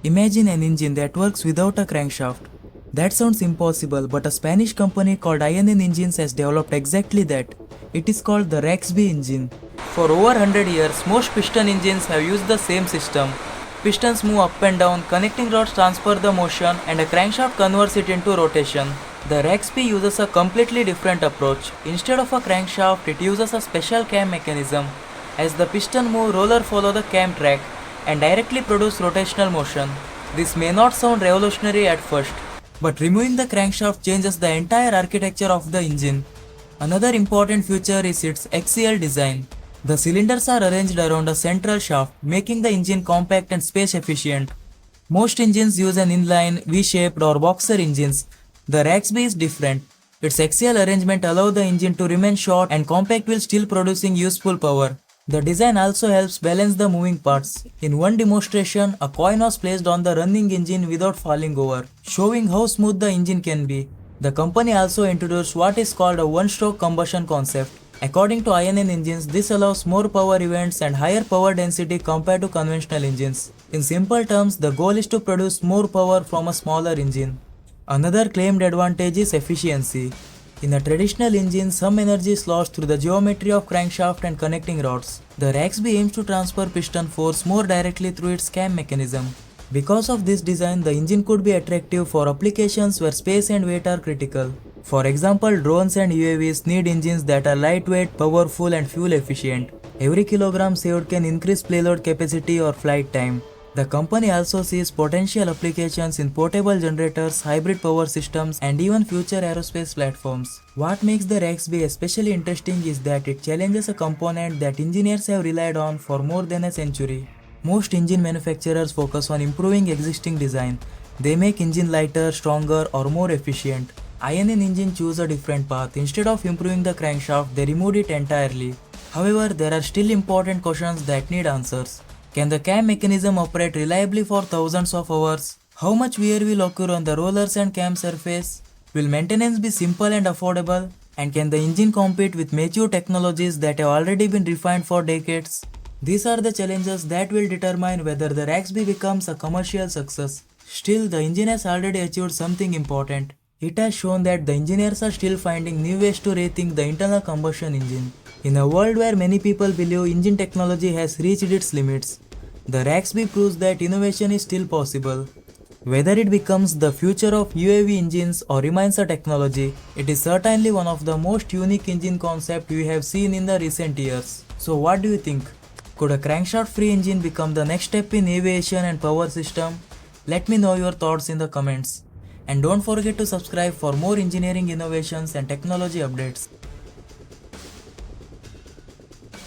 Imagine an engine that works without a crankshaft. That sounds impossible, but a Spanish company called INN Engines has developed exactly that. It is called the Rex-B engine. For over 100 years, most piston engines have used the same system. Pistons move up and down, connecting rods transfer the motion, and a crankshaft converts it into rotation. The Rex-B uses a completely different approach. Instead of a crankshaft, it uses a special cam mechanism. As the piston moves, rollers follow the cam track and directly produce rotational motion. This may not sound revolutionary at first, but removing the crankshaft changes the entire architecture of the engine. Another important feature is its axial design. The cylinders are arranged around a central shaft, making the engine compact and space efficient. Most engines use an inline, V-shaped or boxer engines. The Rex-B is different. Its axial arrangement allows the engine to remain short and compact while still producing useful power. The design also helps balance the moving parts. In one demonstration, a coin was placed on the running engine without falling over, showing how smooth the engine can be. The company also introduced what is called a one-stroke combustion concept. According to INN engines, this allows more power events and higher power density compared to conventional engines. In simple terms, the goal is to produce more power from a smaller engine. Another claimed advantage is efficiency. In a traditional engine, some energy is lost through the geometry of crankshaft and connecting rods. The Rex-B aims to transfer piston force more directly through its cam mechanism. Because of this design, the engine could be attractive for applications where space and weight are critical. For example, drones and UAVs need engines that are lightweight, powerful and fuel efficient. Every kilogram saved can increase payload capacity or flight time. The company also sees potential applications in portable generators, hybrid power systems, and even future aerospace platforms. What makes the Rex-B especially interesting is that it challenges a component that engineers have relied on for more than a century. Most engine manufacturers focus on improving existing design. They make engine lighter, stronger, or more efficient. INN engine choose a different path. Instead of improving the crankshaft, they removed it entirely. However, there are still important questions that need answers. Can the cam mechanism operate reliably for thousands of hours? How much wear will occur on the rollers and cam surface? Will maintenance be simple and affordable? And can the engine compete with mature technologies that have already been refined for decades? These are the challenges that will determine whether the Rex-B becomes a commercial success. Still, the engine has already achieved something important. It has shown that the engineers are still finding new ways to rethink the internal combustion engine. In a world where many people believe engine technology has reached its limits, the Rex-B proves that innovation is still possible. Whether it becomes the future of UAV engines or remains a technology, it is certainly one of the most unique engine concepts we have seen in the recent years. So what do you think? Could a crankshaft-free engine become the next step in aviation and power system? Let me know your thoughts in the comments. And don't forget to subscribe for more engineering innovations and technology updates.